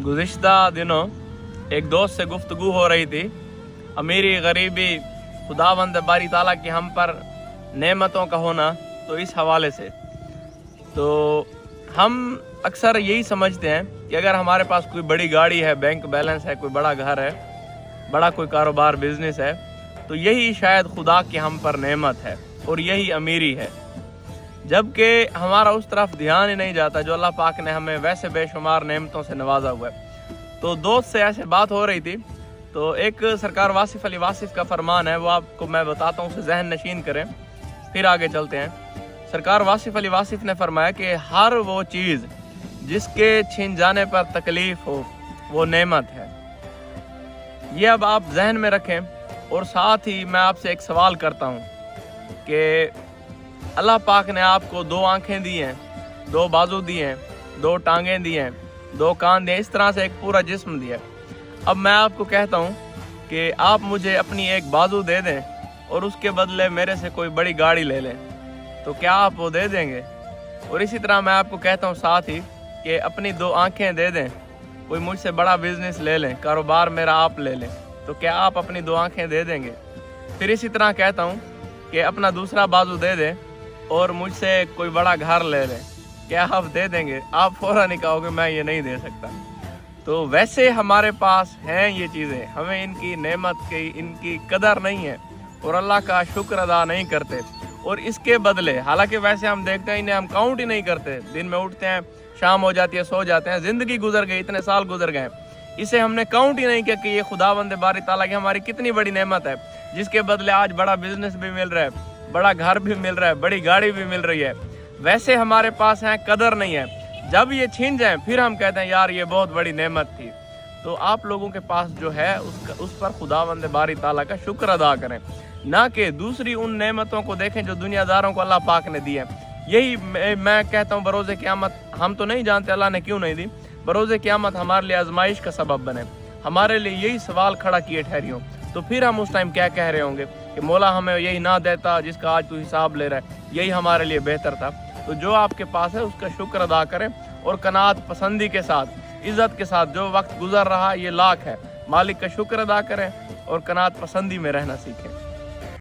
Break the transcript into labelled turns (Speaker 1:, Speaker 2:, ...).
Speaker 1: गुज़िश्ता दिनों एक दोस्त से गुफ्तगू हो रही थी, अमीरी गरीबी खुदावंद बारी ताला की हम पर नेमतों का होना। तो इस हवाले से तो हम अक्सर यही समझते हैं कि अगर हमारे पास कोई बड़ी गाड़ी है, बैंक बैलेंस है, कोई बड़ा घर है, बड़ा कोई कारोबार बिजनेस है, तो यही शायद खुदा की हम पर नेमत है और यही अमीरी है। जबकि हमारा उस तरफ ध्यान ही नहीं जाता जो अल्लाह पाक ने हमें वैसे बेशुमार नेमतों से नवाजा हुआ है। तो दोस्त से ऐसे बात हो रही थी, तो एक सरकार वासिफ अली वासिफ का फरमान है, वो आपको मैं बताता हूँ, उसे जहन नशीन करें, फिर आगे चलते हैं। सरकार वासिफ अली वासिफ ने फरमाया कि हर वो चीज़ जिसके छिन जाने पर तकलीफ हो वो नेमत है। ये अब आप जहन में रखें। और साथ ही मैं आपसे एक सवाल करता हूँ कि अल्लाह पाक ने आपको 2 आंखें दी हैं, 2 बाजू दिए हैं, 2 टांगें दी हैं, 2 कान दिए, इस तरह से एक पूरा जिस्म दिया है। अब मैं आपको कहता हूँ कि आप मुझे अपनी एक बाजू दे दें और उसके बदले मेरे से कोई बड़ी गाड़ी ले लें, तो क्या आप वो दे देंगे? और इसी तरह मैं आपको कहता हूँ साथ ही कि अपनी 2 आंखें दे दें, कोई मुझसे बड़ा बिजनेस ले लें, कारोबार मेरा आप ले लें, तो क्या आप अपनी 2 आंखें दे देंगे? फिर इसी तरह कहता हूँ कि अपना दूसरा बाजू दे दें और मुझसे कोई बड़ा घर ले लें, क्या आप दे देंगे? आप फौरन ही कहोगे मैं ये नहीं दे सकता। तो वैसे हमारे पास हैं ये चीज़ें, हमें इनकी नेमत की, इनकी कदर नहीं है और अल्लाह का शुक्र अदा नहीं करते। और इसके बदले हालांकि वैसे हम देखते हैं इन्हें हम काउंट ही नहीं करते, दिन में उठते हैं, शाम हो जाती है, सो जाते हैं, ज़िंदगी गुजर गई, इतने साल गुजर गए, इसे हमने काउंट ही नहीं किया कि ये खुदावंद बारी ताला की हमारी कितनी बड़ी नेमत है, जिसके बदले आज बड़ा बिजनेस भी मिल रहा है, बड़ा घर भी मिल रहा है, बड़ी गाड़ी भी मिल रही है। वैसे हमारे पास है, कदर नहीं है। जब ये छीन जाए फिर हम कहते हैं यार ये बहुत बड़ी नेमत थी। तो आप लोगों के पास जो है उस पर खुदावंद बारी ताला का शुक्र अदा करें, ना कि दूसरी उन नेमतों को देखें जो दुनियादारों को अल्लाह पाक ने दी है। यही मैं कहता हूँ बरोज़े क़यामत, हम तो नहीं जानते अल्लाह ने क्यों नहीं दी, बरोज़े क़यामत हमारे लिए आजमाइश का सबब बने, हमारे लिए यही सवाल खड़ा किए ठहरी हो, तो फिर हम उस टाइम क्या कह रहे होंगे कि मौला हमें यही ना देता जिसका आज तू हिसाब ले रहा है, यही हमारे लिए बेहतर था। तो जो आपके पास है उसका शुक्र अदा करें और कनात पसंदी के साथ, इज़्ज़त के साथ, जो वक्त गुजर रहा ये लाख है, मालिक का शुक्र अदा करें और कनात पसंदी में रहना सीखें।